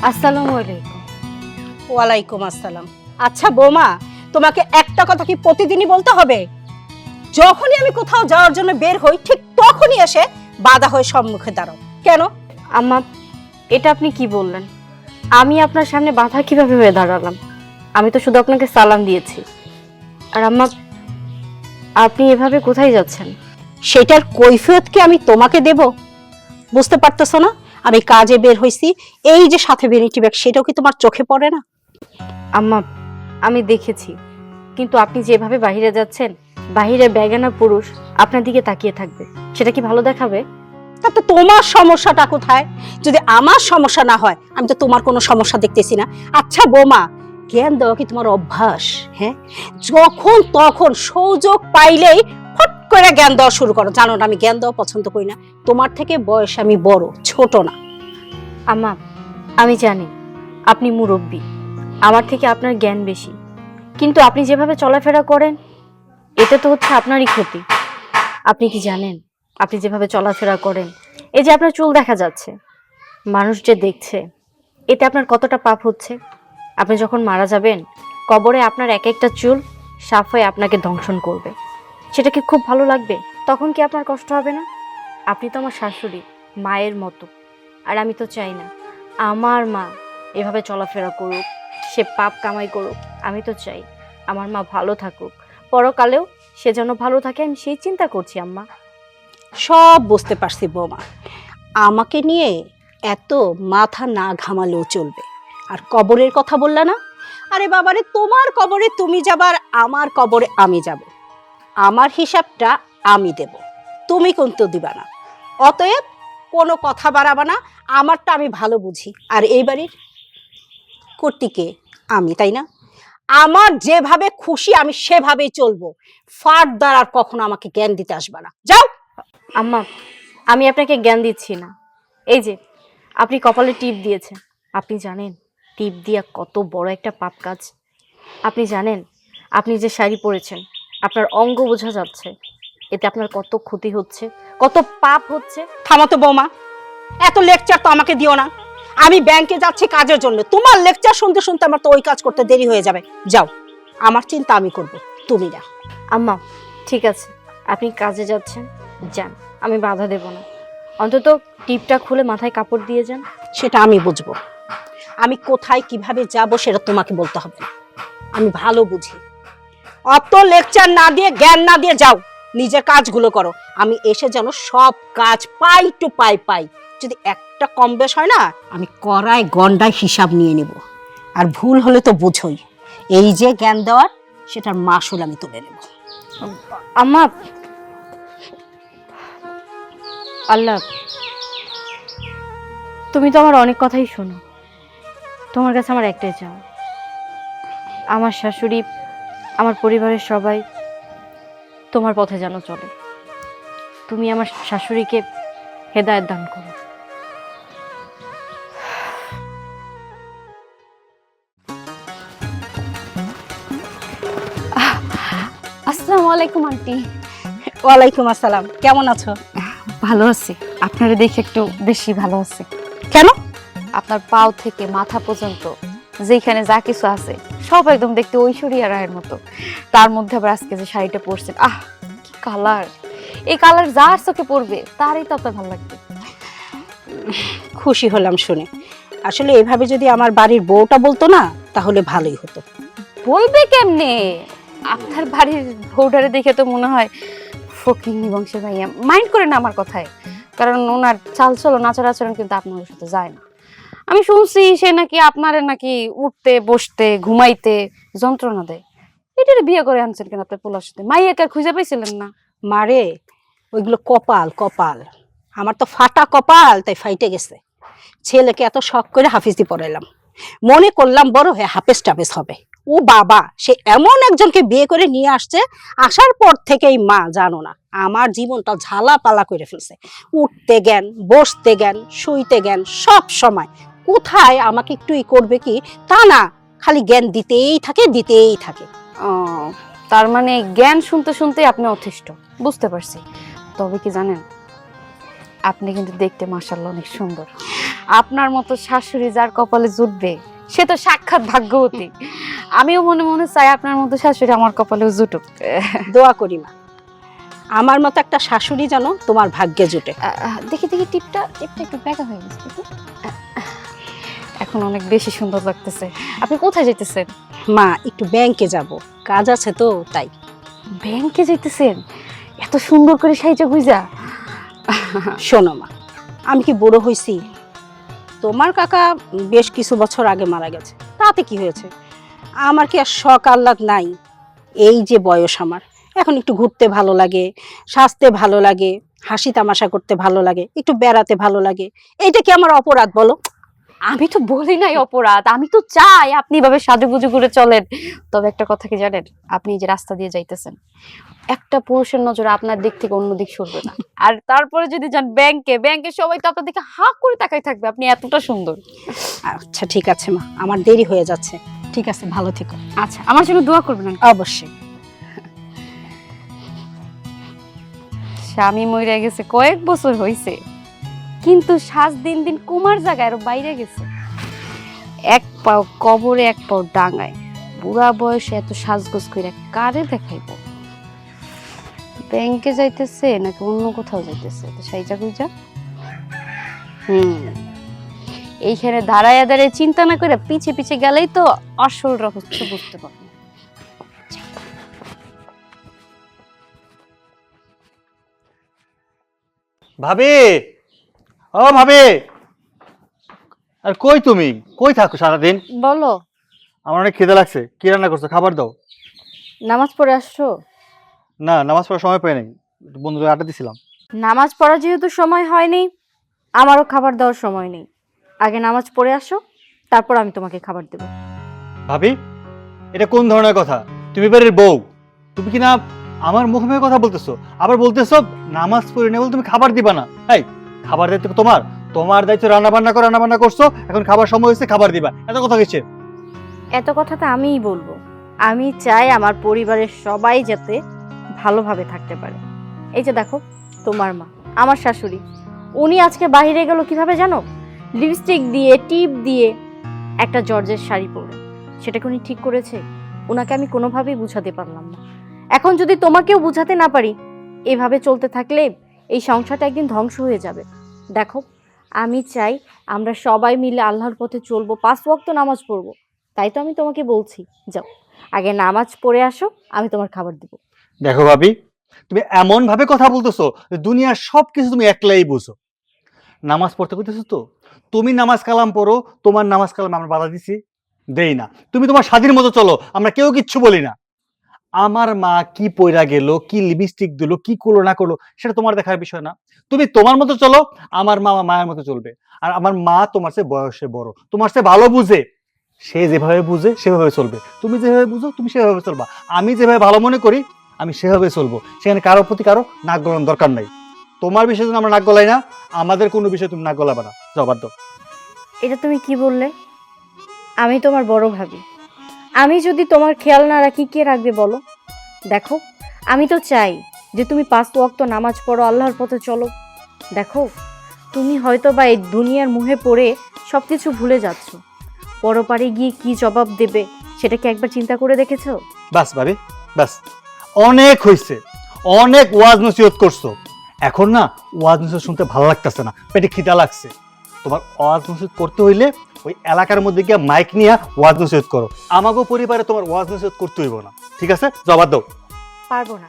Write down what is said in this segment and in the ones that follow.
আসসালামু আলাইকুম। ওয়ালাইকুম আসসালাম। আচ্ছা বৌমা, তোমাকে একটা কথা কি প্রতিদিনই বলতে হবে? যখনই আমি কোথাও যাওয়ার জন্য বের হই ঠিক তখনই এসে বাধা হয়ে সম্মুখে দাঁড়াও কেন? আম্মা, এটা আপনি কি বললেন? আমি আপনার সামনে বাধা কিভাবে হয়ে দাঁড়ালাম? আমি তো শুধু আপনাকে সালাম দিয়েছি। আর আম্মা, আপনি এভাবে কোথায় যাচ্ছেন? সেটার কৈফিয়ত কি আমি তোমাকে দেব? বুঝতে পারতেছো না? আমি কাজে বের হইছি, এই যে সাথে ভ্যানিটি ব্যাগ, সেটাও কি তোমার চোখে পড়ে না? আম্মা, আমি দেখেছি, কিন্তু আপনি যেভাবে বাইরে যাচ্ছেন, বাইরে বেগানা পুরুষ আপনার দিকে তাকিয়ে থাকবে, সেটা কি ভালো দেখাবে? তাতে তোমার সমস্যাটা কোথায়? যদি আমার সমস্যা না হয়, আমি তো তোমার কোনো সমস্যা দেখতেছি না। আচ্ছা বৌমা, জ্ঞান দেওয়া কি তোমার অভ্যাস? হ্যাঁ, যখন তখন সুযোগ পাইলেই ফট করে জ্ঞান দেওয়া শুরু করো। জানো না আমি জ্ঞান দেওয়া পছন্দ করি না। তোমার থেকে বয়স আমি বড়, ছোট না। আম্মা, আমি জানি আপনি মুরব্বী, আমার থেকে আপনার জ্ঞান বেশি, কিন্তু আপনি যেভাবে চলাফেরা করেন এতে তো হচ্ছে আপনারই ক্ষতি। আপনি কি জানেন আপনি যেভাবে চলাফেরা করেন, এই যে আপনার চুল দেখা যাচ্ছে, মানুষ যে দেখছে, এতে আপনার কতটা পাপ হচ্ছে? আপনি যখন মারা যাবেন, কবরে আপনার এক একটা চুল সাফ হয়ে আপনাকে দংশন করবে। সেটা কি খুব ভালো লাগবে? তখন কি আপনার কষ্ট হবে না? আপনি তো আমার শাশুড়ি, মায়ের মতো, আর আমি তো চাই না আমার মা এভাবে চলাফেরা করুক, সে পাপ কামাই করুক। আমি তো চাই আমার মা ভালো থাকুক, পরকালেও সে যেন ভালো থাকে, আমি সেই চিন্তা করছি আম্মা। সব বুঝতে পারছি বৌমা, আমাকে নিয়ে এত মাথা না ঘামালেও চলবে। আর কবরের কথা বললা না? আরে বাবারে, তোমার কবরে তুমি যাবার, আমার কবরে আমি যাব। আমার হিসাবটা আমি দেব, তুমি কিন্তু দিবা না। অতএব কোনো কথা বাড়াবা না, আমারটা আমি ভালো বুঝি। আর এই বাড়ির কর্তৃকে আমি, তাই না? আমার যেভাবে খুশি আমি সেভাবেই চলবো। ফার্দার আর কখনো আমাকে জ্ঞান দিতে আসবা না, যাও। আম্মা, আমি আপনাকে জ্ঞান দিচ্ছি না। এই যে আপনি কপালে টিপ দিয়েছেন, আপনি জানেন টিপ দিয়া কত বড় একটা পাপ কাজ? আপনি জানেন আপনি যে শাড়ি পরেছেন, আপনার অঙ্গ বোঝা যাচ্ছে, এতে আপনার কত ক্ষতি হচ্ছে, কত পাপ হচ্ছে? থামো তো বৌমা, এত লেকচার তো আমাকে দিও না। আমি ব্যাংকে যাচ্ছি কাজের জন্য, তোমার লেকচার শুনতে শুনতে আমার তো ওই কাজ করতে দেরি হয়ে যাবে। যাও, আমার চিন্তা আমি করব, তুমি না। আম্মা, ঠিক আছে, আপনি কাজে যাচ্ছেন, যান, আমি বাধা দেব না। অন্তত টিপটা খুলে মাথায় কাপড় দিয়ে যান। সেটা আমি বুঝবো। আমি কোথায় কিভাবে যাব সেটা তোমাকে বলতে হবে না, আমি ভালো বুঝি। অত লেকচার না দিয়ে, জ্ঞান না দিয়ে যাও, নিজের কাজগুলো করো। আমি এসে যেন সব কাজ পাই টু পাই পাই। যদি একটা কম বেশ হয় না, আমি কড়ায় গন্ডায় হিসাব নিয়ে নেব। আর ভুল হলে তো বুঝোই, এই যে জ্ঞান দেওয়ার, সেটার মাসুল আমি তুলে নেব। আম্মা, আল্লাহ, তুমি তো আমার অনেক কথাই শোনো, তোমার কাছে আমার একটাই চাও, আমার শাশুড়ি, আমার পরিবারের সবাই তোমার পথে যেন চলে। তুমি আমার শাশুড়িকে হেদায়েত দান করো। আসসালামু আলাইকুম আন্টি। ওয়ালাইকুম আসসালাম, কেমন আছো? ভালো আছি, আপনারা দেখে একটু বেশি ভালো আছি। কেন? আপনার পাও থেকে মাথা পর্যন্ত যেখানে যা কিছু আছে সব একদম দেখতে ঐশ্বরিয়া রায়ের মতো। তার মধ্যে আবার আজকে যে শাড়িটা পরছেন, আহ কি কালার! এই কালার যার চোখে পড়বে তারই তো আপনার ভালো লাগবে। খুশি হলাম শুনে। আসলে এভাবে যদি আমার বাড়ির বউটা বলতো না, তাহলে ভালোই হতো। বলবে কেমনে? আপনার বাড়ির বউডারে দেখে তো মনে হয় ফকিন্নি বংশের ভাইয়া। মাইন্ড করে না আমার কথায়, কারণ ওনার চালচলন আচার আচরণ কিন্তু আপনার সাথে যায় না। আমি শুনছি সে নাকি আপনারে নাকি উঠতে বসতে ঘুমাইতে যন্ত্রণা দেয়। এটারে বিয়ে করে আনছেন কেন আপনার পোলার সাথে? মাইয়াকে আর খুঁজে পাইছিলেন না? মারে, ওইগুলো কপাল কপাল। আমার তো ফাটা কপাল, তাই ফাইটে গেছে। ছেলেকে এত শখ করে হাফিজি পড়াইলাম, মনে করলাম বড় হয়ে হাফেজ টাফেজ হবে। ও বাবা, সে এমন একজনকে বিয়ে করে নিয়ে আসছে, আসার পর থেকেই মা জানো না আমার জীবনটা ঝালা পালা করে ফেলছে। উঠতে জ্ঞান, বসতে জ্ঞান, শুইতে জ্ঞান, সব সময়। কোথায় আমাকে একটু করবে কি তা না, খালি জ্ঞান দিতেই থাকে দিতেই থাকে। ও, তার মানে জ্ঞান শুনতে শুনতে আপনি অতিষ্ঠ, বুঝতে পারছি। তবে কি জানেন, আপনি কিন্তু দেখতে মাশাআল্লাহ অনেক সুন্দর। আপনার মতো শাশুড়ি যার কপালে জুটবে সে তো সাক্ষাৎ ভাগ্যবতী। আমিও মনে মনে চাই আপনার মতো শাশুড়ি আমার কপালেও জুটুক। দোয়া করি মা, আমার মতো একটা শাশুড়ি যেন তোমার ভাগ্যে জুটে। দেখি দেখি টিপটা একটু বেঁকা হয়ে গেছে দেখি। এখন অনেক বেশি সুন্দর লাগতেছে। আপনি কোথায় যাইতেছেন? মা একটু ব্যাংকে যাব, কাজ আছে তো তাই। ব্যাংকে যাইতেছেন? এত সুন্দর করে সাইজা গুইজা? শোনো মা, আমি কি বুড়ো হইছি? তোমার কাকা বেশ কিছু বছর আগে মারা গেছে, তাতে কি হয়েছে? আমার কি আর শখ আহ্লাদ নাই? এই যে বয়স আমার, এখন একটু ঘুরতে ভালো লাগে, সাজতে ভালো লাগে, হাসি তামাশা করতে ভালো লাগে, একটু বেড়াতে ভালো লাগে। এইটা কি আমার অপরাধ বলো? আমি তো বলি নাই অপরাধ, আমি তো চাই আপনি এভাবে সাজুগুজু করে চলেন। তবে একটা কথা কি জানেন, আপনি যে রাস্তা দিয়ে যাইতেছেন, একটা পুরুষের নজরে আপনার দিক থেকে অন্য দিক সরবে না। আর তারপরে যদি যান ব্যাংকে, ব্যাংকে সবাই তো আপনার দিকে হা করে তাকাই থাকবে, আপনি এতটা সুন্দর। আচ্ছা ঠিক আছে মা, আমার দেরি হয়ে যাচ্ছে। ঠিক আছে, ভালো থেকো। আচ্ছা, আমার জন্য দোয়া করবেন। অবশ্যই। স্বামী মরে গেছে কয়েক বছর হইছে, কিন্তু শ্বাস দিন দিন কুমার জায়গায় আরো বাইরে গেছে। এক পাও কবরে, এক পাও ডাঙায়, বুড়া বয়সে এত সাজগোজ করে কারে দেখাইব? ব্যাংকে যাইতেছে নাকি অন্য কোথাও যাইতেছে? সাইজা গুইজা এইখানে দাঁড়ায় দাঁড়ায় চিন্তা না করে পিছে পিছে গেলেই তো আসল রহস্য বুঝতে পারবো। ভাবি, ও ভাবি, আর কই তুমি? কই থাকো সারাদিন? বলো। আমার অনেক খিদে লাগছে। কি রান্না করছো? খাবার দাও। নামাজ পড়ে আসছো? না, নামাজ পড়ার সময় পাই নাই, বন্ধুদের আড্ডা দিছিলাম। নামাজ পড়া যেহেতু সময় হয়নি, আমারও খাবার দেওয়ার সময় নেই। আগে নামাজ পড়ে আসো, তারপর আমি তোমাকে খাবার দেবো। ভাবি, এটা কোন ধরনের কথা? তুমি বাড়ির বউ, তুমি কি না আমার মুখে মুখে কথা বলতেছো, আবার বলতেছো নামাজ পড়ি না বলে তুমি খাবার দিবা না? এই, খাবার দায়িত্ব তোমার, তোমার দায়িত্ব রান্না বান্না করো, রান্না বান্না করছো, এখন খাবার সময় হয়েছে, খাবার দিবা। এত কথা কিসের? এত কথা তো আমিই বলবো। আমি চাই আমার পরিবারের সবাই যাতে ভালোভাবে থাকতে পারে। এই যে দেখো, তোমার মা, আমার শাশুড়ি, উনি আজকে বাইরে গেল কিভাবে জানো? লিপস্টিক দিয়ে, টিপ দিয়ে, একটা জর্জের শাড়ি পরে। সেটাকে উনি ঠিক করেছে? ওনাকে আমি কোনোভাবেই বুঝাতে পারলাম না। এখন যদি তোমাকেও বুঝাতে না পারি, এভাবে চলতে থাকলে এই সংসারটা একদিন ধ্বংস হয়ে যাবে। দেখো, আমি চাই আমরা সবাই মিলে আল্লাহর পথে চলবো, 5 ওয়াক্ত নামাজ পড়বো। তাই তো আমি তোমাকে বলছি, যাও আগে নামাজ পড়ে আসো, আমি তোমার খাবার দেবো। দেখো ভাবি, তুমি এমন ভাবে কথা বলতেছো যে দুনিয়ার সবকিছু তুমি একলাই বুঝো। নামাজ পড়তে কইতেছো তো, তুমি নামাজ কালাম পড়ো, তোমার নামাজ কালাম আমরা বাধা দিছি? দেই না। তুমি তোমার স্বাধীন মতো চলো, আমরা কেউ কিচ্ছু বলি না। আমার মা কি পয়রা গেল, কি লিপস্টিক দিল, কি করলো না করলো, সেটা তোমার দেখার বিষয় না। তুমি তোমার মতো চলো, আমার মা আমার মায়ের মতো চলবে। আর আমার মা তোমার চেয়ে বয়সে বড়, তোমার চেয়ে ভালো বুঝে, সে যেভাবে বুঝে সেভাবে চলবে। তুমি যেভাবে বুঝো তুমি সেভাবে চলবা, আমি যেভাবে ভালো মনে করি আমি সেভাবে চলবো। সেখানে কারোর প্রতি কারো নাক গলানোর দরকার নাই। তোমার বিষয়ে যদি আমরা নাক গলাই না, আমাদের কোনো বিষয়ে তুমি নাক গলাবে না। যাও, বাদ দাও। এটা তুমি কি বললে? আমি তোমার বড় ভাবি, আমি যদি তোমার খেয়াল না রাখি কে রাখবে বলো? দেখো, আমি তো চাই যে তুমি 5 ওয়াক্ত নামাজ পড়ো, আল্লাহর পথে চলো। দেখো, তুমি হয়তো বা এই দুনিয়ার মুহে পড়ে সবকিছু ভুলে যাচ্ছ। পরপারে গিয়ে কি জবাব দেবে সেটা কি একবার চিন্তা করে দেখেছো? বাস ভাবি, বাস, অনেক হয়েছে, অনেক ওয়াজ নসিহত করছো। এখন না ওয়াজ নসিহত শুনতে ভালো লাগতেছে না, পেটে খিদা লাগছে। তোমার ওয়াজ নসিহত করতে হইলে ওই এলাকার মধ্যে গিয়ে মাইক নিয়ে ওয়াজ নসিহত করো। আমাগো পরিবারে তোমার ওয়াজ নসিহত করতে হইব না, ঠিক আছে? জবাব দাও। পারবো না।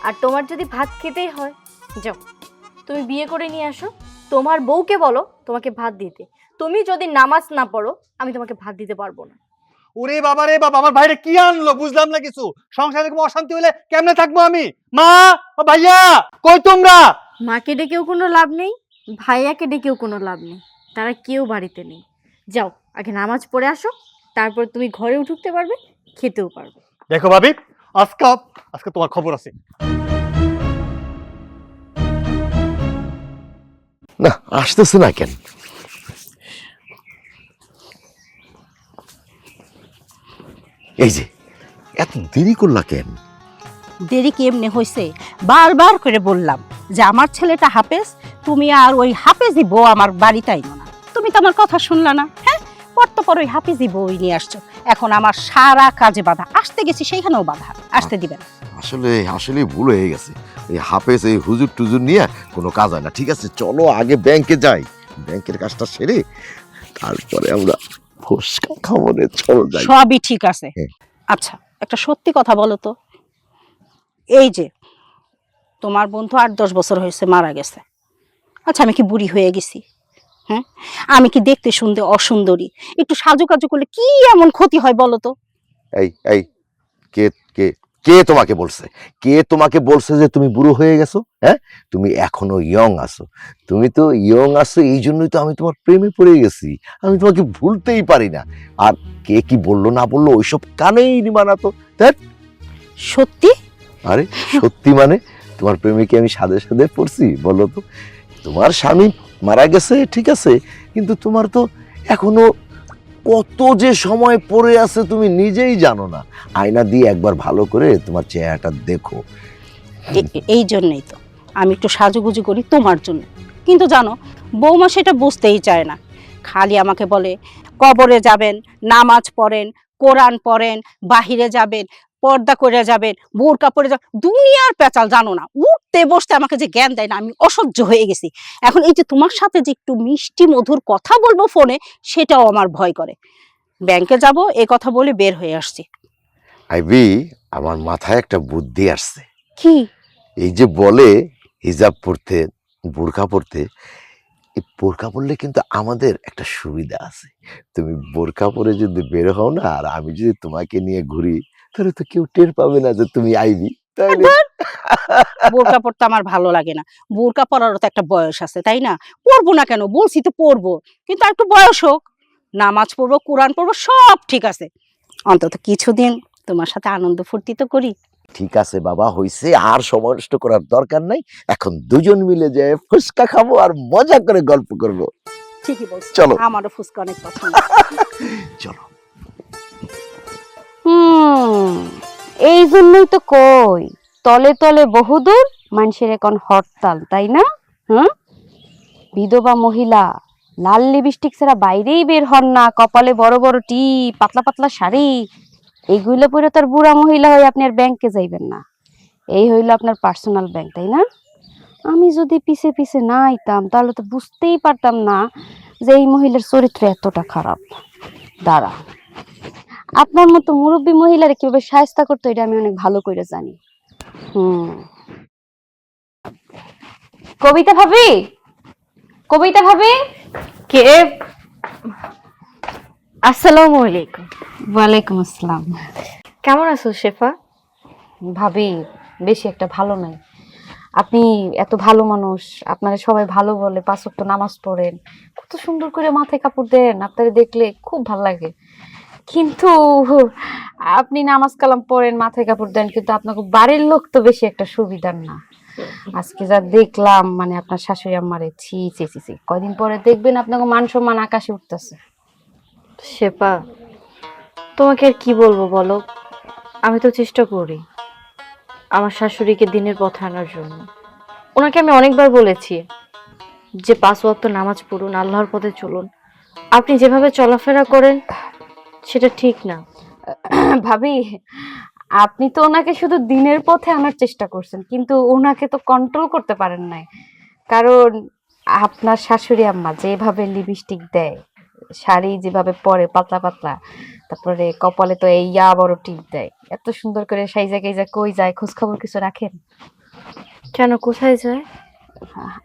আর তোমার যদি ভাত খেতেই হয়, যাও তুমি বিয়ে করে নিয়ে আসো, তোমার বউকে বলো তোমাকে ভাত দিতে। তুমি যদি নামাজ না পড়ো, আমি তোমাকে ভাত দিতে পারবো না। ওরে বাবা রে বাবা, আমার ভাইরে কি আনলো বুঝলাম না কিছু। সংসারে এরকম অশান্তি হলে কেমনে থাকবো আমি? মা, ও ভাইয়া, কই তোমরা? মাকে ডেকেও কোনো লাভ নেই, ভাইয়াকে ডেকেও কোনো লাভ নেই, তারা কেউ বাড়িতে নেই। যাও আগে নামাজ পড়ে আসো, তারপর তুমি ঘরেও ঢুকতে পারবে, খেতেও পারবে। দেখো ভাবি, আজকে আজকে তোমার খবর আছে। না, আসতেছে না কেন? এই যে এত দেরি করলা কেন? দেরি কি এমনি হয়েছে? বারবার করে বললাম যে আমার ছেলেটা হাফেজ, তুমি আর ওই হাফেজি বউ আমার বাড়িতে আইনো না। তুমি তো আমার কথা শুনলা না। হ্যাঁ, পর ওই হাফিজি বই নিয়ে আসছো, এখন আমার সারা কাজে বাধা। আসতে গেছি সেইখানেও বাধা, আসতে দিবে না। আসলে ভুল হয়ে গেছে। এই হাফেজ এই হুজুর টুজুর নিয়ে কোনো কাজ হয় না। ঠিক আছে, চলো আগে ব্যাংকে যাই, ব্যাংকের কাজটা সেরে তারপরে আমরা ফুসকা খাবনে চলো যাই। সবই ঠিক আছে। হ্যাঁ। আচ্ছা, একটা সত্যি কথা বলো তো, এই যে তোমার বন্ধু 8-10 বছর হয়েছে মারা গেছে, আচ্ছা আমি কি বুড়ি হয়ে গেছি? হ্যাঁ, আমি কি দেখতে শুনতে অসুন্দরী? একটু সাজুকাজু করলে কি এমন ক্ষতি হয় বলো তো? এই এই কে কে কে তোমাকে বলছে? কে তোমাকে বলছে যে তুমি বুড়ো হয়ে গেছো? হ্যাঁ, তুমি এখনো ইয়ং আছো। তুমি তো ইয়ং আছো, এই জন্যই তো আমি তোমার প্রেমে পড়ে গেছি। আমি তোমাকে ভুলতেই পারি না। আর কে কি বললো না বললো ওইসব কানেই নিবা না তো। ধ্যাৎ। সত্যি? আরে সত্যি মানে তোমার প্রেমে কি আমি সাদে সাদে পড়ছি বলো তো? তোমার স্বামী মারা গেছে ঠিক আছে, কিন্তু তোমার তো এখনো কত যে সময় পড়ে আছে তুমি নিজেই জানো না। আয়না দিয়ে একবার ভালো করে তোমার চেহারাটা দেখো। এই জন্যই তো আমি একটু সাজুগুজু করি তোমার জন্য, কিন্তু জানো বৌমা সেটা বুঝতেই চায় না। খালি আমাকে বলে কবরে যাবেন, নামাজ পড়েন, কোরআন পড়েন, বাহিরে যাবেন, পর্দা করে যাবেন, বোরকা পরে যাবেন, দুনিয়ার পেঁচাল জানো না। উঠতে বসতে আমাকে যে জ্ঞান দেয় না, আমি অসহ্য হয়ে গেছি। এখন এই যে তোমার সাথে যে একটু মিষ্টি মধুর কথা বলবো ফোনে, সেটাও আমার ভয় করে। ব্যাংকে যাব এ কথা বলে বের হয়ে আসছি। আইবি, আমার মাথায় একটা বুদ্ধি আসছে। কি? এই যে বলে হিজাব পড়তে, বোরকা পড়তে, এই বোরকা পরলে কিন্তু আমাদের একটা সুবিধা আছে। তুমি বোরকা পরে যদি বের হও না, আর আমি যদি তোমাকে নিয়ে ঘুরি, তাহলে তো কেউ টের পাবে না যে তুমি আইবি। তাহলে বোরকা পরতে আমার ভালো লাগে না। বোরকা পরারও তো একটা বয়স আছে, তাই না? পরবো না কেন, বলছি তো পরবো, কিন্তু আর একটু বয়স হোক। নামাজ পড়বো, কোরআন পড়বো, সব ঠিক আছে। অন্তত কিছুদিন তোমার সাথে আনন্দ ফুর্তি তো করি। ঠিক আছে বাবা, হইছে, আর সময় নষ্ট করার দরকার নাই। এখন দুজন মিলে যায় ফুচকা খাবো আর মজা করে গল্প করব। ঠিকই বলছো, চলো। আমারও ফুচকা অনেক পছন্দ। চলো। এই জন্যই তো কই তলে তলে বহুদূর মানুষের এখন হরতাল, তাই না? বিধবা মহিলা লাল লিপস্টিক ছাড়া বাইরেই বের হন না, কপালে বড় বড় টিপ, পাতলা পাতলা শাড়ি, এইগুলো পরে তার বুড়া মহিলা হয়ে আপনি আর ব্যাংকে যাইবেন না। এই হইল আপনার পার্সোনাল ব্যাংক, তাই না? আমি যদি পিছে পিছে না আইতাম তাহলে তো বুঝতেই পারতাম না যে এই মহিলার চরিত্র এতটা খারাপ। দাঁড়া, আপনার মতো মুরব্বী মহিলারা কিভাবে শায়েস্তা করতো এটা আমি অনেক ভালো করে জানি। কবিতা ভাবি, কবিতা ভাবি। কে? আসসালামু আলাইকুম। ওয়ালাইকুম আসসালাম। কেমন আছো শেফা? ভাবি বেশি একটা ভালো নাই। আপনি এত ভালো মানুষ, আপনারা সবাই ভালো বলে, 5 ওয়াক্ত নামাজ পড়েন, কত সুন্দর করে মাথায় কাপড় দেন, আপনারা দেখলে খুব ভালো লাগে। কিন্তু আপনি নামাজ কালাম পড়েন, মাথায় কাপড় দেন, কিন্তু আপনাকে বাড়ির লোক তো বেশি একটা সুবিধার না। আজকে যা দেখলাম, মানে আপনার শাশুড়ি আম্মারে ছি ছি ছি ছি, কয়দিন পরে দেখবেন আপনাকে মান সম্মান আকাশে উঠতেছে। শেফা, তোমাকে আর কি বলবো বলো, আমি তো চেষ্টা করি আমার শাশুড়িকে দিনের পথে আনার জন্য। ওনাকে আমি অনেকবার বলেছি যে 5 ওয়াক্ত নামাজ পড়ুন, আল্লাহর পথে চলুন। আপনি যেভাবে চলাফেরা করেন সেটা ঠিক না। ভাবি, আপনি তো ওনাকে শুধু দিনের পথে আনার চেষ্টা করছেন, কিন্তু ওনাকে তো কন্ট্রোল করতে পারেন নাই। কারণ আপনার শাশুড়ি আম্মা যেভাবে লিপস্টিক দেয়, শাড়ি যেভাবে পরে পাতলা পাতলা, তারপরে কপালে তো এই বড় টিপ দেয়, এত সুন্দর করে সাইজা গাইজা কই যায়, খোঁজ খবর কিছু রাখেন? কেন, কোথায় যায়?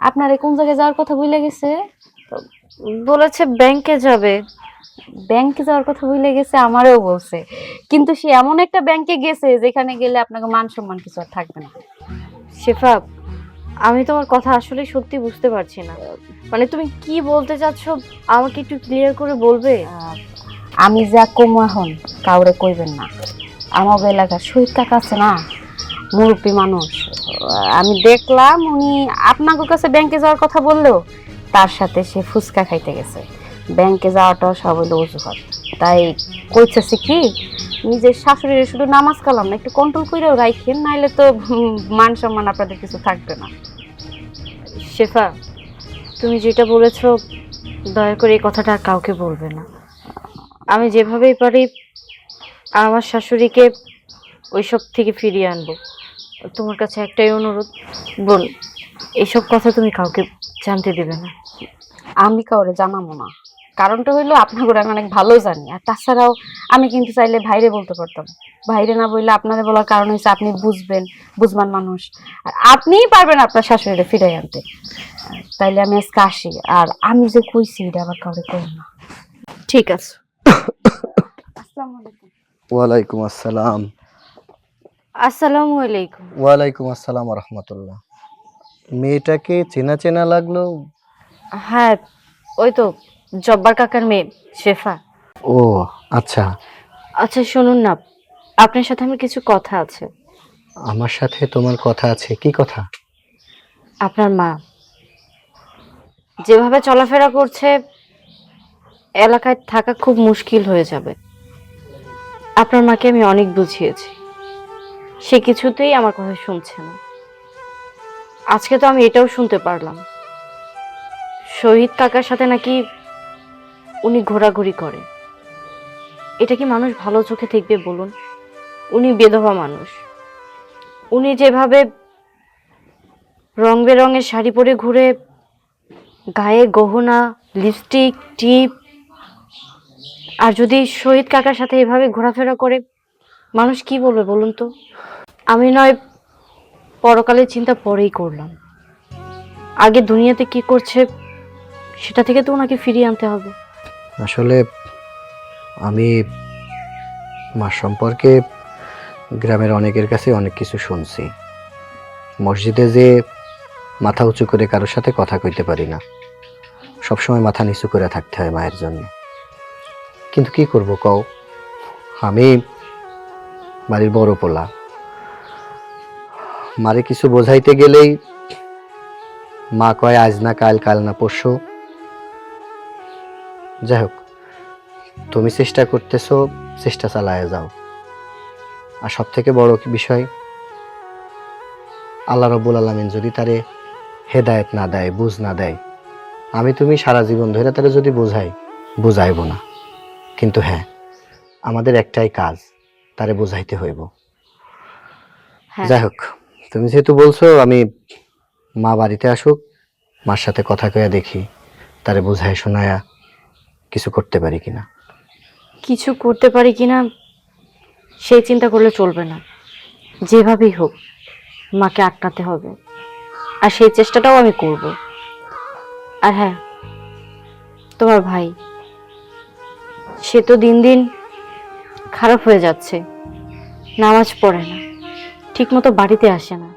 আপনার কোন জায়গায় যাওয়ার কথা ভুলে গেছে? বলেছে ব্যাংকে যাবে। ব্যাংকে যাওয়ার কথা ভুলে গেছে, আমারও বলছে, কিন্তু সে এমন একটা ব্যাংকে গেছে যেখানে গেলে আপনাকে মান সম্মান কিছু আর থাকবে না। শেফা, আমি তোমার কথা আসলে সত্যি বুঝতে পারছি না। মানে তুমি কি বলতে চাচ্ছ আমাকে একটু ক্লিয়ার করে বলবে? আমি যা কমু এখন কাউরে কইবেন না। আমার এলাকার শহীদ কাকা আছে না, মুরব্বী মানুষ, আমি দেখলাম উনি আপনার কাছে ব্যাংকে যাওয়ার কথা বললো, তার সাথে সে ফুচকা খাইতে গেছে। ব্যাংকে যাওয়াটাও সব হইলো অজুহাত। তাই কইতেছি কি, নিজের শাশুড়ির শুধু নামাজ কালাম না, একটু কন্ট্রোল করেও রাখেন, নাইলে তো মান সম্মান আপনাদের কিছু থাকবে না। শেফা, তুমি যেটা বলেছো দয়া করে এই কথাটা আর কাউকে বলবে না। আমি যেভাবেই পারি আমার শাশুড়িকে ওইসব থেকে ফিরিয়ে আনবো। তোমার কাছে একটাই অনুরোধ, বোন, এইসব কথা তুমি কাউকে জানতে দেবে না। আমি কাউরে জানাবো না, কারণটা হইলো আপনাকে আমি অনেক ভালো জানি। আর তাছাড়াও আমি কিন্তু চাইলে ভাইরে বলতে পারতাম, ভাইরে না বললে আপনারে বলার কারণ হচ্ছে আপনি বুঝবেন, বুঝমান মানুষ, আর আপনিই পারবেন আপনার শাশুড়িরে ফিরাই আনতে। তাইলে আমি আজকে আসি, আর আমি যে কইছি এটা আবার কাউরে কই না। ঠিক আছে। আসসালামু আলাইকুম। ওয়ালাইকুম আসসালাম। আসসালামু আলাইকুম। ওয়ালাইকুম আসসালাম রহমতুল্লাহ। মেয়েটাকে চেনা চেনা লাগলো। হ্যাঁ, ওই তো জব্বার কাকার মেয়ে শেফা। ও আচ্ছা, আচ্ছা শুনুন না, আপনার সাথে আমার কিছু কথা আছে। আমার সাথে তোমার কথা আছে? কি কথা? আপনার মা যেভাবে চলাফেরা করছে এলাকায় থাকা খুব মুশকিল হয়ে যাবে। আপনার মাকে আমি অনেক বুঝিয়েছি, সে কিছুতেই আমার কথা শুনছে না। আজকে তো আমি এটাও শুনতে পারলাম শহীদ কাকার সাথে নাকি উনি ঘোরাঘুরি করে। এটা কি মানুষ ভালো চোখে দেখবে বলুন? উনি বিধবা মানুষ, উনি যেভাবে রং বেরঙের শাড়ি পরে ঘুরে, গায়ে গহনা, লিপস্টিক, টিপ, আর যদি শহীদ কাকার সাথে এভাবে ঘোরাফেরা করে, মানুষ কি বলবে বলুন তো? আমি নয় পরকালের চিন্তা পরেই করলাম, আগে দুনিয়াতে কি করছে সেটা থেকে তো ওনাকে ফিরিয়ে আনতে হবে। আসলে আমি মা সম্পর্কে গ্রামের অনেকের কাছে অনেক কিছু শুনছি। মসজিদে যে মাথা উঁচু করে কারোর সাথে কথা কইতে পারি না, সবসময় মাথা নিচু করে থাকতে হয় মায়ের জন্য। কিন্তু কি করব কও, আমি বাড়ির বড় পোলা, মারে কিছু বোঝাইতে গেলেই মা কয় আজ না কাল, কাল না পরশু। যাই হোক, তুমি চেষ্টা করতেছো, চেষ্টা চালায় যাও। আর সব থেকে বড় কি বিষয়, আল্লাহ রব্বুল আলামিন যদি তারে হেদায়েত না দেয়, বুঝ না দেয়, আমি তুমি সারা জীবন ধরে তারে যদি বুঝাইব না। কিন্তু হ্যাঁ, আমাদের একটাই কাজ, তারে বুঝাইতে হইব। হ্যাঁ, যাই হোক, তুমি যেহেতু বলছো, আমি মা বাড়িতে আসুক, মার সাথে কথা কইয়া দেখি তারে বুঝায় শোনায়া কিছু করতে পারি কিনা। কিছু করতে পারি কিনা সেই চিন্তা করলে চলবে না, যেভাবেই হোক মাকে আটকাতে হবে, আর সেই চেষ্টাটাও আমি করব। আর হ্যাঁ, তোমার ভাই সে তো দিন দিন খারাপ হয়ে যাচ্ছে, নামাজ পড়ে না, ঠিকমতো বাড়িতে আসে না।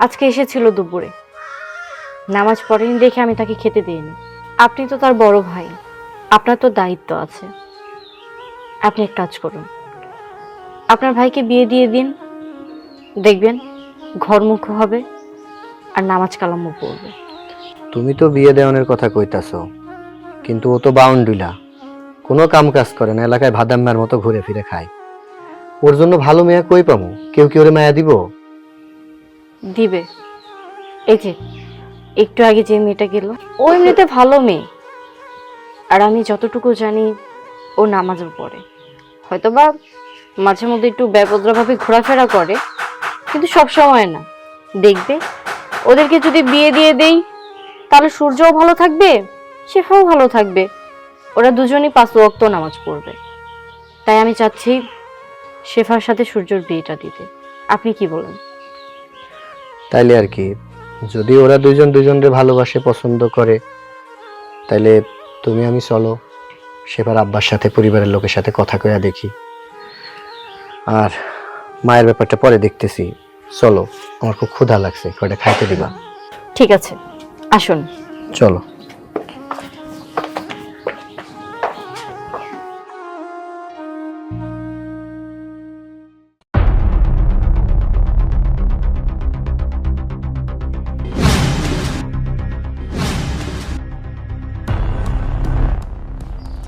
আজকে এসেছিল দুপুরে, নামাজ পড়েনি দেখে আমি তাকে খেতে দিইনি। আপনি তো তার বড় ভাই, আপনার তো দায়িত্ব আছে। আপনি এক কাজ করুন, আপনার ভাইকে বিয়ে দিয়ে দিন, দেখবেন ঘরমুখ হবে আর নামাজ কালামও পড়বে। তুমি তো বিয়ে দেওয়ানোর কথা কইতাছো, কিন্তু ও তো বাউন্ডুলা, কোনো কাম কাজ করে না, এলাকায় ভাদাম্মার মতো ঘুরে ফিরে খায়। ওর জন্য ভালো মেয়ে কই পামু? কেউ কি ওরে মায়া দিব? দিবে। এই যে একটু আগে যে মেয়েটা গেল, ও এমনিতে ভালো মেয়ে, আর আমি যতটুকু জানি ও নামাজও পড়ে। হয়তোবা মাঝে মধ্যে একটু বেপদ্রভাবে ঘোরাফেরা করে, কিন্তু সব সময় না। দেখবে ওদেরকে যদি বিয়ে দিয়ে দেই তাহলে সূর্যও ভালো থাকবে, শেফাও ভালো থাকবে, ওরা দুজনই 5 ওয়াক্ত নামাজ পড়বে। তাই আমি চাচ্ছি শেফার সাথে সূর্যর বিয়েটা দিতে। আপনি কি বলেন? তাইলে আর কি, যদি ওরা দুইজন দুইজনকে ভালোবাসে, পছন্দ করে, তাইলে তুমি আমি চলো সেবার আব্বার সাথে, পরিবারের লোকের সাথে কথা কইয়া দেখি। আর মায়ের ব্যাপারটা পরে দেখতেছি। চলো, আমার খুব ক্ষুধা লাগছে, কয়টা খাইতে দিবা? ঠিক আছে, আসুন। চলো।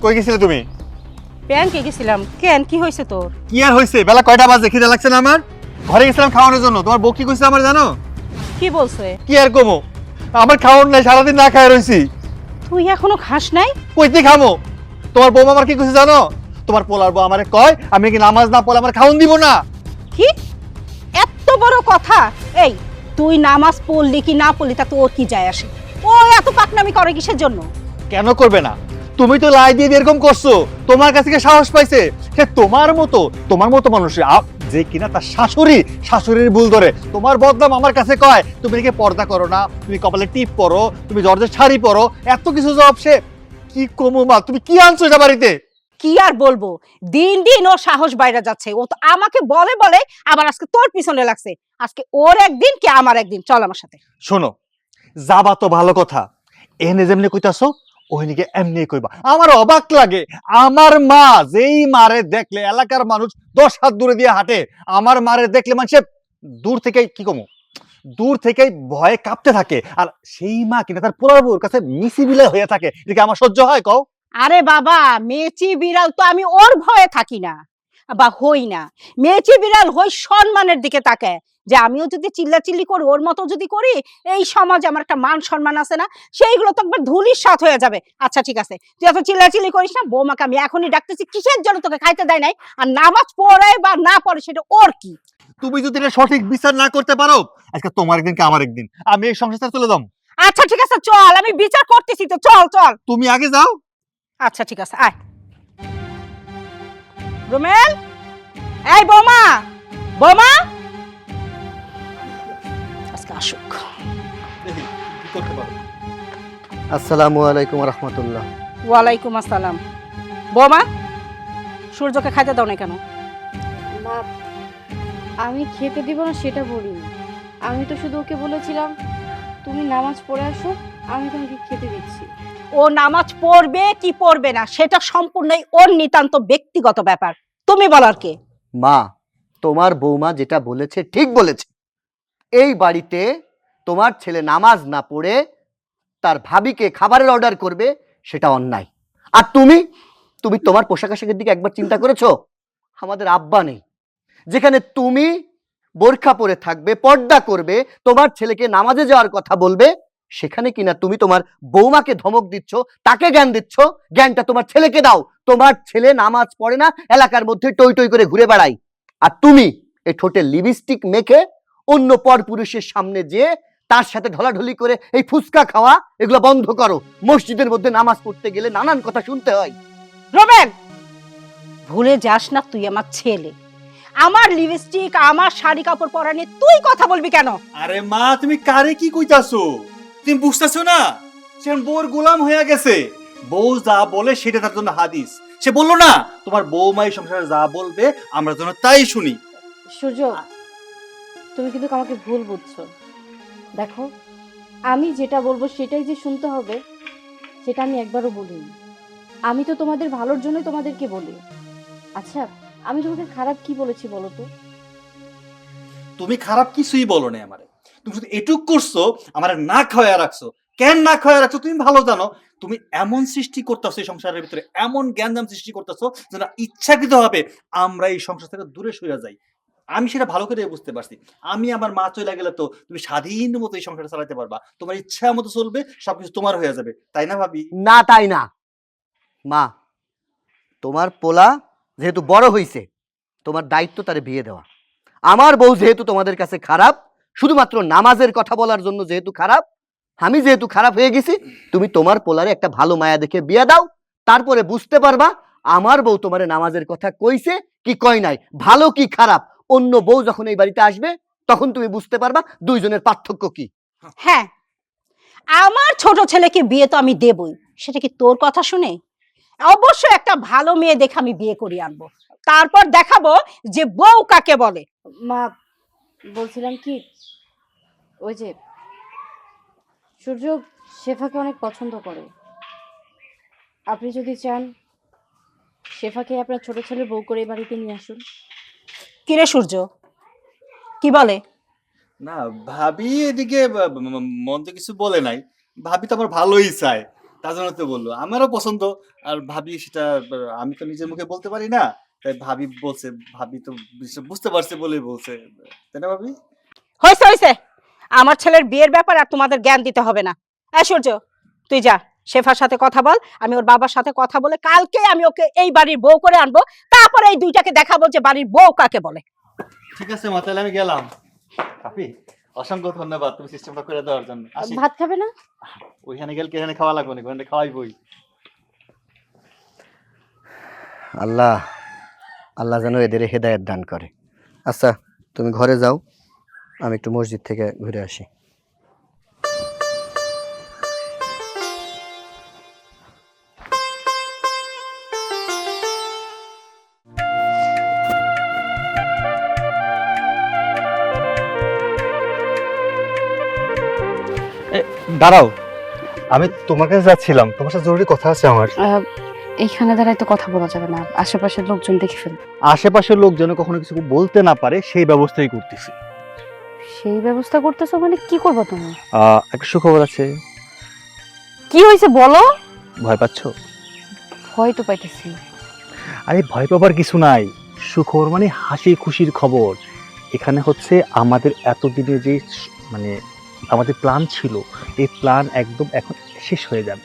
কই গেছিলে তুমি? ব্যাংকে গেছিলাম। কেন, কি হয়েছে তোর? কি আর হয়েছে? বেলা কয়টা বাজে? খিদে লাগছে না আমার? ঘরে গেছিলাম খাওয়ানোর জন্য। তোমার বউ কি কইছে আমার জানো? কি বলছে? কি আর কমো, আমার খাওয়ার নাই, সারাদিন না খায় রইছি। তুই এখনো খাস নাই? কইতে খামো? তোমার বউ আমার কি কইছে জানো? তোমার পোলার বউ আমারে কয় আমি কি নামাজ না পড়লে আমার খাওন দিব না। কি এত বড় কথা? এই তুই নামাজ পড়লি কি না পড়লি তা তোর কি যায় আসে? ও এত পাকনামি করে কিসের জন্য? কেন করবে না? তুমি তো লাই দিয়ে এরকম করছো, তোমার কাছ থেকে সাহস পাইছে। সে তোমার মতো মানুষ যে কিনা তার শাশুড়ির ভুল ধরে তোমার বদনাম আমার কাছে কয় তুমি নাকি পর্দা করো না, তুমি কপালে টিপ পরো, তুমি জর্জের শাড়ি পরো, এত কিছু জবাব সে কি কমো মা, তুমি কি আনছো এটা বাড়িতে? কি আর বলবো, দিন দিন ওর সাহস বাইরে যাচ্ছে। ও তো আমাকে বলে বলে আবার আজকে তোর পিছনে লাগছে। আজকে ওর একদিন কি আমার একদিন, চল আমার সাথে। শোনো, যাবা তো ভালো কথা, এনে যেমনি কইতাছো ওইদিকে এমনি কইবা। আমার অবাক লাগে, আমার মা যেই মারে দেখলে এলাকার মানুষ 10 হাত দূরে দিয়ে হাঁটে, আমার মারে দেখলে মানুষে দূর থেকে কি কমো, দূর থেকেই ভয়ে কাঁপতে থাকে, আর সেই মা কিনা তার পোলার বউর কাছে মিসি বিলাই হয়ে থাকে। এটা কি আমার সহ্য হয় কও? আরে বাবা, মেচি বিড়াল তো আমি ওর ভয়ে থাকি না বা হই না। মেচি বিড়াল হই সম্মানের দিকে তাকায়, যে আমিও যদি চিল্লাচিল্লি করি ওর মতো যদি করি, এই সমাজে আমার একটা মান সম্মান আছে না, সেইগুলো তো একবার ধুলির সাথ হয়ে যাবে। আচ্ছা ঠিক আছে, তুই এত চিল্লাচিল্লি করিস না। বৌমাকে আমি এখনই ডাকতেছি, কিসের জন্য তোকে খাইতে দেয় নাই? আর নামাজ পড়ে বা না পড়ে সেটা ওর কি? তুমি যদি এটা সঠিক বিচার না করতে পারো, আজকে তোমার একদিন কি আমার একদিন, আমি এই সংসার চলে যাবো। আচ্ছা ঠিক আছে চল, আমি বিচার করতেছি তো, চল চল। তুমি আগে যাও। আচ্ছা ঠিক আছে, আয়। রুমেল, এই বৌমা, বৌমা আজকে আসুক। দেখি কি করতে পারো। আসসালামু আলাইকুম রহমতুল্লাহ। ওয়ালাইকুম আসসালাম। বৌমা, সূর্যকে খাইতে দাও না কেন? মা, আমি খেতে দিব না সেটা বলিনি, আমি তো শুধু ওকে বলেছিলাম তুমি নামাজ পড়ে আসো, আমি তোমাকে খেতে দিচ্ছি। ও নামাজ পড়বে কি পড়বে না সেটা সম্পূর্ণই ওর নিতান্ত ব্যক্তিগত ব্যাপার, তুমি বলার কে? মা, তোমার বৌমা যেটা বলেছে ঠিক বলেছে। এই বাড়িতে তোমার ছেলে নামাজ না পড়ে তার ভাবিকে খাবারের অর্ডার করবে, সেটা অন্যায়। আর তুমি তুমি তোমার পোশাক আশাকের দিকে একবার চিন্তা করেছো? আমাদের আব্বা নেই, যেখানে তুমি বোরখা পরে থাকবে, পর্দা করবে, তোমার ছেলেকে নামাজে যাওয়ার কথা বলবে, সেখানে কিনা তুমি তোমার বৌমাকে ধমক দিচ্ছ, তাকে জ্ঞান দিচ্ছ। জ্ঞানটা তোমার ছেলেকে দাও। তোমার ছেলে নামাজ পড়ে না, এলাকার মধ্যে টই টই করে ঘুরে বেড়াই। আর তুমি এই ঠোঁটে লিপস্টিক মেখে অন্য পর পুরুষের সামনে যে তার সাথে ঢলাঢলি করে এই ফুচকা খাওয়া, এগুলো বন্ধ করো। মসজিদের মধ্যে নামাজ পড়তে গেলে নানান কথা শুনতে হয়। রোবেন, ভুলে যাস না তুই আমার ছেলে। আমার লিপস্টিক, আমার শাড়ি কাপড় পরা নিয়ে তুই কথা বলবি কেন? আরে মা, তুমি কারে কি কইতাছো? তুমি বুঝতেছো না? সে বউর গোলাম হয়ে গেছে। বউ যা বলে সেটা তার জন্য হাদিস। সে বললো না তোমার বউমাই সংসারে যা বলবে আমরা যেন তাই শুনি। সূর্য, তুমি কিন্তু আমাকে ভুল বুঝছো। দেখো, আমি যেটা বলবো সেটাই যে শুনতে হবে সেটা আমি একবারও বলিনি। আমি তো তোমাদের ভালোর জন্যই তোমাদেরকে বলি। আচ্ছা, আমি তোমাকে খারাপ কি বলেছি বলো তো? তুমি খারাপ কিছুই বলো না আমারে। তুমি শুধু এটুক করছো, আমার না খাওয়া রাখছো। কেন না খাওয়া রাখছো তুমি ভালো জানো। তুমি এমন সৃষ্টি করতেছো এই সংসারের ভিতরে, এমন জ্ঞানজাম সৃষ্টি করতেছো যেন ইচ্ছাকৃত ভাবে আমরা এই সংসার থেকে দূরে সরে যাই। আমি সেটা ভালো করে বুঝতে পারছি। আমি আমার মা চলে গেলে তো তুমি স্বাধীন মতো এই সংসারটা চালাতে পারবা, তোমার ইচ্ছা মতো চলবে, সবকিছু তোমার হয়ে যাবে, তাই না ভাবি? না, তাই না মা। তোমার পোলা যেহেতু বড় হইছে, তোমার দায়িত্ব তারে বিয়ে দেওয়া। আমার বউ যেহেতু তোমাদের কাছে খারাপ, শুধুমাত্র নামাজের কথা বলার জন্য যেহেতু খারাপ, আমি যেহেতু খারাপ হয়ে গেছি, তুমি তোমার পোলারে একটা ভালো মায়া দেখে বিয়ে দাও। তারপরে বুঝতে পারবা আমার বউ তোমারে নামাজের কথা কইছে কি কয় নাই, ভালো কি খারাপ। অন্য বউ যখন এই বাড়িতে আসবে তখন তুমি বুঝতে পারবা দুইজনের পার্থক্য কি। হ্যাঁ, আমার ছোট ছেলেকে বিয়ে তো আমি দেবই। সেটা কি তোর কথা শুনে? অবশ্যই একটা ভালো মেয়ে দেখে আমি বিয়ে করি আনবো, তারপর দেখাবো যে বউ কাকে বলে। মা, বলছিলাম কি, ওই যে সূর্য শেফাকে অনেক পছন্দ করে। আপনি যদি চান শেফাকে আপনার ছোট ছেলের বউ করে এই বাড়িতে নিয়ে আসুন। কিরে সূর্য, কি বলে? না ভাবি এদিকে মন তো কিছু বলে নাই। ভাবি তো আমার ভালোই চায়, তার জন্য তো বললো আমারও পছন্দ। আর ভাবি সেটা আমি তো নিজের মুখে বলতে পারি না, তাই ভাবি বলছে। ভাবি তো বুঝতে পারছে বলেই বলছে, তাই না ভাবি? হয়েছে হয়েছে, আমার ছেলের বিয়ের ব্যাপার আর তোমাদের জ্ঞান দিতে হবে না। এই সূর্য, তুই যা, শেফার সাথে কথা বল, আমি ওর বাবার সাথে কথা বলে কালকে আমি ওকে এই বাড়ির বউ করে আনবো, তারপরে এই দুইটাকে দেখাবো যে বাড়ির বউ কাকে বলে। ঠিক আছে মা, তাহলে আমি গেলাম। আপি, অসংখ্য ধন্যবাদ তুমি সিস্টেমটা করে দেওয়ার জন্য। আসি। ভাত খাবে না? ওইখানে গেলে এখানে খাওয়া লাগবে না, ওখানে খাওয়াইবই। আল্লাহ আল্লাহ যেন এদের হেদায়েত দান করে। আচ্ছা, তুমি ঘরে যাও, আমি একটু মসজিদ থেকে ঘুরে আসি। দাঁড়াও, আমি তোমার কাছে যাচ্ছিলাম, তোমার সাথে জরুরি কথা আছে আমার। এইখানে দাঁড়ায় তো কথা বলা যাবে না, আশেপাশের লোকজন দেখে ফেলবে। আশেপাশের লোক যেন কখনো কিছু বলতে না পারে সেই ব্যবস্থাই করতেছি। সেই ব্যবস্থা করতেছো মানে কি করবে তুমি? একটা সুখবর আছে। কি হয়েছে বলো। ভয় পাচ্ছো? ভয় তো পাইতেছি। আরে ভয় পাবার কিছু নাই, সুখবর মানে হাসি খুশির খবর। এখানে হচ্ছে আমাদের এতদিনে যে মানে আমাদের প্ল্যান ছিল, এই প্ল্যান একদম এখন শেষ হয়ে যাবে।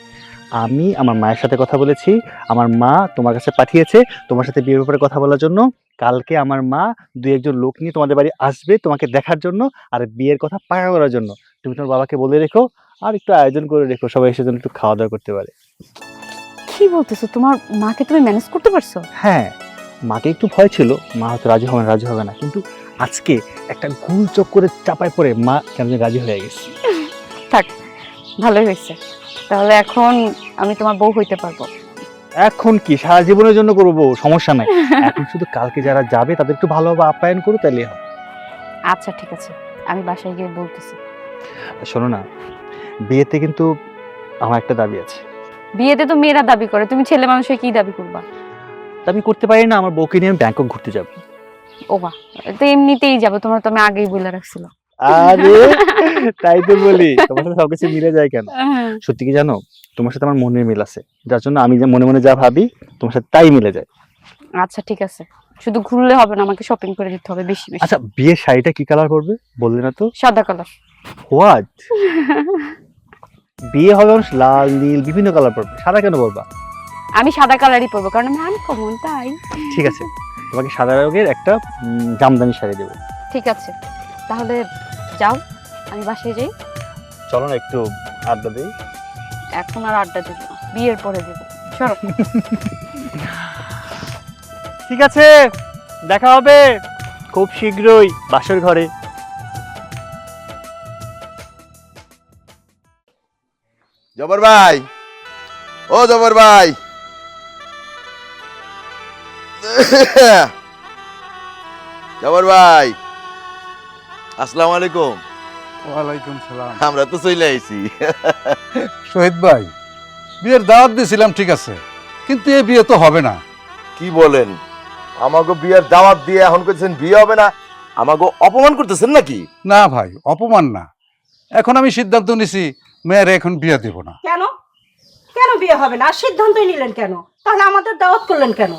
আমি আমার মায়ের সাথে কথা বলেছি, আমার মা তোমার কাছে পাঠিয়েছে তোমার সাথে বিয়ের ব্যাপারে কথা বলার জন্য। কালকে আমার মা দুই একজন লোক নিয়ে তোমাদের বাড়ি আসবে তোমাকে দেখার জন্য আর বিয়ের কথা পাকা করার জন্য। তুমি তোমার বাবাকে বলে রেখো আর একটু আয়োজন করে রেখো, সবাই এসে যেন একটু খাওয়া দাওয়া করতে পারে। কি বলতেছো? তোমার মাকে তুমি ম্যানেজ করতে পারছো? হ্যাঁ, মাকে একটু ভয় ছিল, মা হয়তো রাজি হবে না, কিন্তু আজকে একটা গোল চক্করে চাপায় পড়ে মা কেন জানি রাজি হয়ে গেছে। থাক, ভালোই হয়েছে। তাহলে এখন আমি তোমার বউ হইতে পারবো। এখন কি সারা জীবনের জন্য করবো, সমস্যা নাই। এখন শুধু কালকে যারা যাবে তাদের একটু ভালোভাবে আপ্যায়ন করো, তাহলে হবে। আচ্ছা ঠিক আছে, আমি বাসায় গিয়ে বলতেছি। শোনো না, বিয়েতে কিন্তু আমার একটা দাবি আছে। বিয়েতে তো মেয়েরা দাবি করে, তুমি ছেলে মানুষের কি দাবি করবা? দাবি করতে পারি না, আমার বউকে নিয়ে আমি ব্যাংকক ঘুরতে যাবো। ও বা, তো এমনিতেই যাবো, তোমার তো আমি আগেই বলে রাখছিল। আরে তাই তো বলি, তোমার সাথে সবকিছু মিলে যায় কেন? সত্যি কি জানো, তোমার সাথে আমার মনের মিল আছে, যার জন্য আমি যে মনে মনে যা ভাবি তোমার সাথে তাই মিলে যায়। আচ্ছা ঠিক আছে, শুধু ঘুরলে হবে না, আমাকে শপিং করে দিতে হবে বেশি বেশি। আচ্ছা, বিয়ের শাড়িটা কি কালার করবে বললে না তো? সাদা কালার। হোয়াট? বিয়ে হবে মানুষ লাল নীল বিভিন্ন কালার পরবে, সাদা কেন পরবা? আমি সাদা কালারই পরবো, কারণ আমি আনকমন তাই। ঠিক আছে, তোমাকে সাদা রঙের একটা জামদানি শাড়ি দেবো। ঠিক আছে, তাহলে যাও, আমি বাসায় যাই। চলো না একটু আড্ডা দিই। এখন আর আড্ডা দেবো না, বিয়ের পরে দেবো। সরো। ঠিক আছে, দেখা হবে খুব শীঘ্রই বাসর ঘরে। জবর ভাই, ও জবর ভাই, জবর ভাই, আসসালামু আলাইকুম। ওয়ালাইকুম সালাম। আমরা তো চলে আইছি। শহীদ ভাই, বিয়ের দাওয়াত দিয়েছিলাম ঠিক আছে, কিন্তু এই বিয়ে তো হবে না। কি বলেন? আমাকে বিয়ের দাওয়াত দিয়ে এখন করছেন বিয়ে হবে না? আমাকে অপমান করতেছেন নাকি? না ভাই, অপমান না। এখন আমি সিদ্ধান্ত নিছি মেয়ের এখন বিয়ে দেব না। কেন কেন বিয়ে হবে না? আর সিদ্ধান্তই নিলেন কেন? তাহলে আমাদের দাওয়াত করলেন কেন?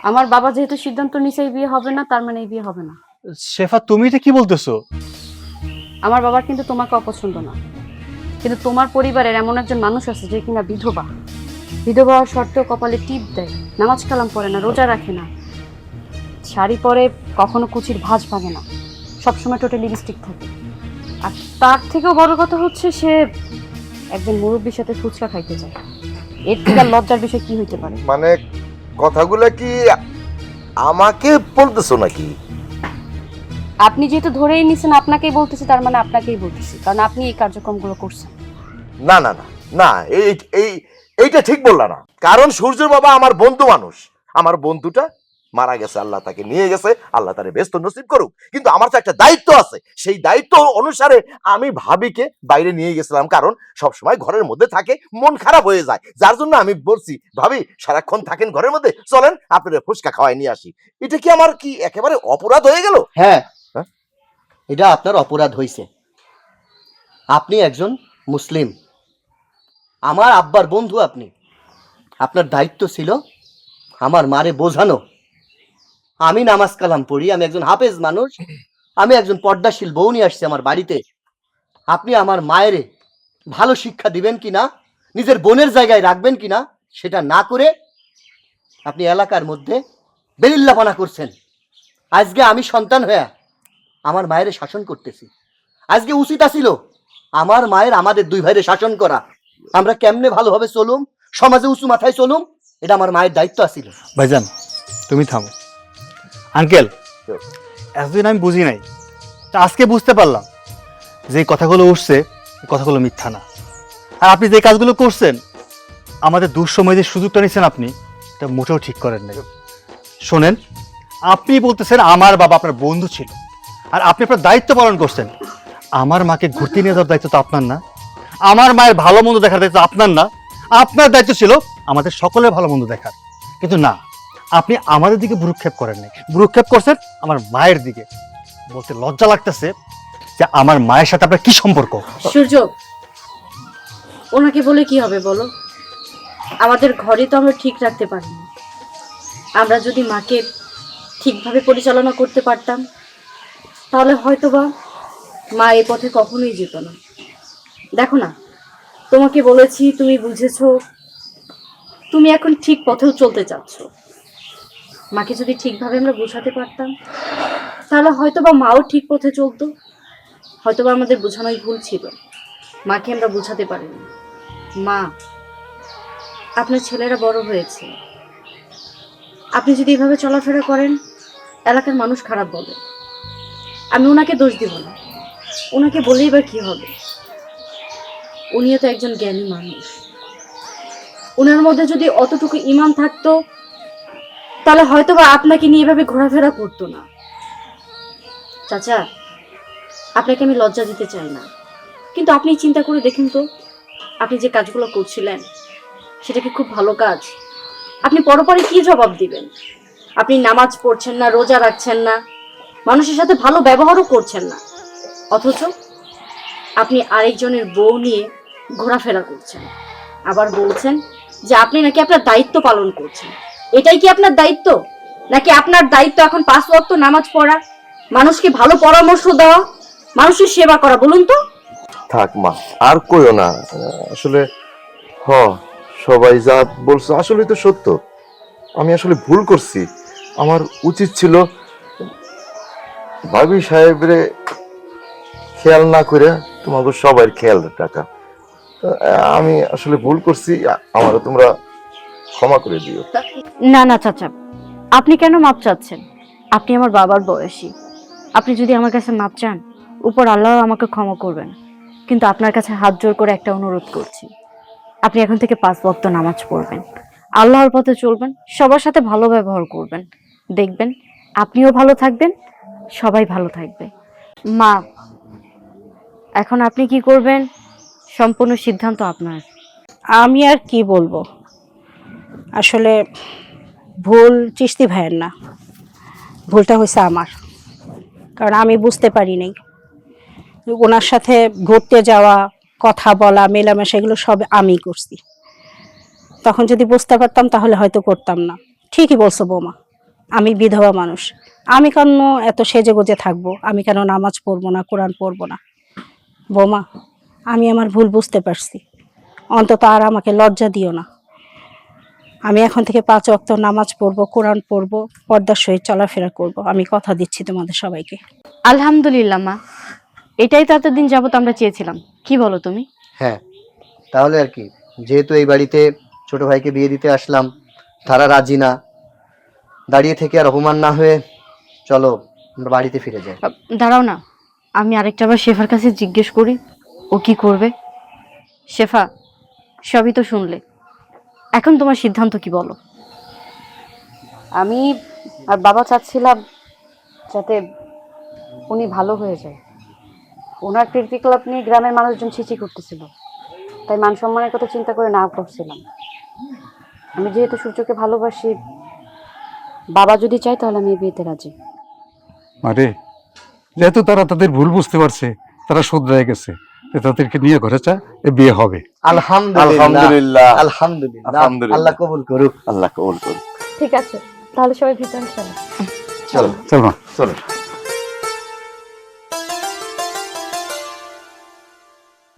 আমার বাবা যেহেতু সিদ্ধান্ত নিছে এই বিয়ে হবে না, তার মানে এই বিয়ে হবে না। শেফা, তুমি এটা কি বলতেছো? আমার বাবার কিন্তু তোমাকে অপছন্দ না, কিন্তু তোমার পরিবারের এমন একজন মানুষ আছে যে কিনা বিধবা। বিধবা হওয়ার সত্ত্বেও কপালে টিপ দেয়, নামাজ কালাম পড়ে না, রোজা রাখে না, শাড়ি পরে, কখনো কুচির ভাঁজ ভাঙে না, সবসময় টোটাল লিপস্টিক থাকে। আর তার থেকেও বড় কথা হচ্ছে সে একজন মুরব্বীর সাথে ফুচকা খাইতে যায়। এর থেকে আর লজ্জার বিষয় কি হইতে পারে? মানে কথাগুলো কি আমাকে বলতেছো নাকি? আপনি যেহেতু ধরেই নিছেন আপনাকেই বলতেছি, তার মানে আপনাকেই বলতেছি, কারণ আপনি এই কার্যক্রমগুলো করছেন। না না না না, এই এই এইটা ঠিক বললা না। কারণ সূর্যের বাবা আমার বন্ধু মানুষ, আমার বন্ধুটা মারা গেছে, আল্লাহ তাকে নিয়ে গেছে, আল্লাহ তারে ব্যস্ত নসিব করুক। কিন্তু আমার তো একটা দায়িত্ব আছে, সেই দায়িত্ব অনুসারে আমি ভাবিকে বাইরে নিয়ে গেছিলাম, কারণ সব সময় ঘরের মধ্যে থাকে, মন খারাপ হয়ে যায়। যার জন্য আমি বলছি, ভাবি সারাক্ষণ থাকেন ঘরের মধ্যে, চলেন আপনাদের ফুচকা খাওয়াই নিয়ে আসি। এটা কি আমার কি একেবারে অপরাধ হয়ে গেল? হ্যাঁ, হ্যাঁ? এটা আপনার অপরাধ হয়েছে। আপনি একজন মুসলিম, আমার আব্বার বন্ধু আপনি। আপনার দায়িত্ব ছিল আমার মারে বোঝানো। আমি নামাজ কালাম পড়ি, আমি একজন হাফেজ মানুষ, আমি একজন পর্দাশীল বউ নিয়ে আসছি আমার বাড়িতে। আপনি আমার মায়েরে ভালো শিক্ষা দিবেন কি না, নিজের বোনের জায়গায় রাখবেন কিনা সেটা না করে আপনি এলাকার মধ্যে বেলিল্লাপানা করছেন। আজকে আমি সন্তান হয়ে আমার মায়ের শাসন করতেছি, আজকে উচিত আছিল আমার মায়ের আমাদের দুই ভাইয়ের শাসন করা। আমরা কেমনে ভালোভাবে চলুম, সমাজে উঁচু মাথায় চলুম, এটা আমার মায়ের দায়িত্ব আছিল। ভাইজান তুমি থামো। আঙ্কেল, এতদিন আমি বুঝি নাই, তা আজকে বুঝতে পারলাম যে এই কথাগুলো উঠছে এই কথাগুলো মিথ্যা না। আর আপনি যে কাজগুলো করছেন, আমাদের দুঃসময় যে সুযোগটা নিচ্ছেন আপনি, এটা মোটেও ঠিক করেন নাই। শোনেন, আপনি বলতেছেন আমার বাবা আপনার বন্ধু ছিল, আর আপনি আপনার দায়িত্ব পালন করছেন। আমার মাকে ঘুরতে নিয়ে যাওয়ার দায়িত্ব তো আপনার না, আমার মায়ের ভালো মন্দ দেখার দায়িত্ব আপনার না। আপনার দায়িত্ব ছিল আমাদের সকলের ভালো মন্দ দেখার, কিন্তু না, আপনি আমাদের দিকে ভ্রুক্ষেপ করেন নাই, ভ্রুক্ষেপ করছেন আমার মায়ের দিকে। বলতে লজ্জা লাগতেছে যে আমার মায়ের সাথে আপনার কি সম্পর্ক। সূর্য, ওনাকে বলে কি হবে বলো? আমাদের ঘরে তো আমরা ঠিক রাখতে পারিনি। আমরা যদি মাকে ঠিকভাবে পরিচালনা করতে পারতাম, তাহলে হয়তোবা মা এই পথে কখনোই যেত না। দেখো না, তোমাকে বলেছি, তুমি বুঝেছো, তুমি এখন ঠিক পথেও চলতে চাচ্ছ। মাকে যদি ঠিকভাবে আমরা বোঝাতে পারতাম, তাহলে হয়তোবা মাও ঠিক পথে চলতো। হয়তোবা আমাদের বোঝানোই ভুল ছিল, মাকে আমরা বোঝাতে পারিনি। মা, আপনার ছেলেরা বড় হয়েছে, আপনি যদি এভাবে চলাফেরা করেন, এলাকার মানুষ খারাপ বলে। আমি ওনাকে দোষ দিব না, ওনাকে বলেই বা কি হবে? উনিও তো একজন জ্ঞানী মানুষ। ওনার মধ্যে যদি অতটুকু ঈমান থাকতো, তাহলে হয়তোবা আপনাকে নিয়ে এভাবে ঘোরাফেরা করতো না। চাচা, আপনাকে আমি লজ্জা দিতে চাই না, কিন্তু আপনি চিন্তা করে দেখুন তো, আপনি যে কাজগুলো করছিলেন সেটা কি খুব ভালো কাজ? আপনি পরপরে কি জবাব দিবেন? আপনি নামাজ পড়ছেন না, রোজা রাখছেন না, মানুষের সাথে ভালো ব্যবহারও করছেন না, অথচ আপনি আরেকজনের বউ নিয়ে ঘোরাফেরা করছেন। আবার বলছেন যে আপনি নাকি আপনার দায়িত্ব পালন করছেন। এটাই কি আপনার দায়িত্ব? নাকি আপনার দায়িত্ব এখন 5 ওয়াক্ত নামাজ পড়া, মানুষকে ভালো পরামর্শ দেওয়া, মানুষের সেবা করা? বলুন তো। থাক মা, আর কইও না। আসলে সবাই যা বলছো আসলে তো সত্য। আমি আসলে ভুল করছি। আমার উচিত ছিল ভাবি সাহেবরে খেয়াল না করে তোমাকে সবার খেয়াল রাখা। আমি আসলে ভুল করছি, আমারও তোমরা ক্ষমা করে দিও। না না চাচা, আপনি কেন মাপ চাচ্ছেন? আপনি আমার বাবার বয়সী, আপনি যদি আমার কাছে মাপ চান, উপর আল্লাহ আমাকে ক্ষমা করবেন। কিন্তু আপনার কাছে হাত জোর করে একটা অনুরোধ করছি, আপনি এখন থেকে 5 ওয়াক্ত নামাজ পড়বেন, আল্লাহর পথে চলবেন, সবার সাথে ভালো ব্যবহার করবেন। দেখবেন আপনিও ভালো থাকবেন, সবাই ভালো থাকবে। মা, এখন আপনি কি করবেন সম্পূর্ণ সিদ্ধান্ত আপনার। আমি আর কি বলবো, আসলে ভুল চিশতি ভাইয়ের না, ভুলটা হয়েছে আমার। কারণ আমি বুঝতে পারি নাই ওনার সাথে ঘুরতে যাওয়া, কথা বলা, মেলামেশা, এগুলো সব আমি করছি। তখন যদি বুঝতে পারতাম তাহলে হয়তো করতাম না। ঠিকই বলছো বৌমা, আমি বিধবা মানুষ, আমি কেন এত সেজে গুজে থাকবো? আমি কেন নামাজ পড়বো না, কোরআন পড়বো না? বৌমা, আমি আমার ভুল বুঝতে পারছি, অন্তত আর আমাকে লজ্জা দিও না। আমি এখন থেকে 5 ওয়াক্ত নামাজ পড়বো, কোরআন পড়বো, পর্দার সহিত চলাফেরা করব। আমি কথা দিচ্ছি তোমাদের সবাইকে। আলহামদুলিল্লাহ মা, এটাই তো এতদিন যাবত আমরা চেয়েছিলাম। কি বলো তুমি? হ্যাঁ, তাহলে আর কি, যেহেতু এই বাড়িতে ছোট ভাইকে বিয়ে দিতে আসলাম, তারা রাজি না, দাঁড়িয়ে থেকে আর অপমান না হয়ে চলো আমরা বাড়িতে ফিরে যাই। দাঁড়াও না, আমি আরেকটা বার শেফার কাছে জিজ্ঞেস করি ও কি করবে। শেফা, সবই তো শুনলে, এখন তোমার সিদ্ধান্ত কি বলো? আমি আর বাবা চাচ্ছিলাম যাতে উনি ভালো হয়ে যায়। ওনার কীর্তি ক্লাব নিয়ে গ্রামের মানুষজন ছিচি করতেছিল, তাই মান সম্মানের কথা চিন্তা করে না করছিলাম। আমি যেহেতু সূর্যকে ভালোবাসি, বাবা যদি চায় তাহলে আমি এই বিয়েতে রাজি। আরে, যেহেতু তারা তাদের ভুল বুঝতে পারছে, তারা শুধরে গেছে, তাদেরকে নিয়ে ঘরে চা, এ বিয়ে হবে। আলহামদুলিল্লাহ, আলহামদুলিল্লাহ, আল্লাহ কবুল করুক। আল্লাহ কবুল করুক। ঠিক আছে, তাহলে সবাই ভিতরে চলো। চলো চল মা। চলো।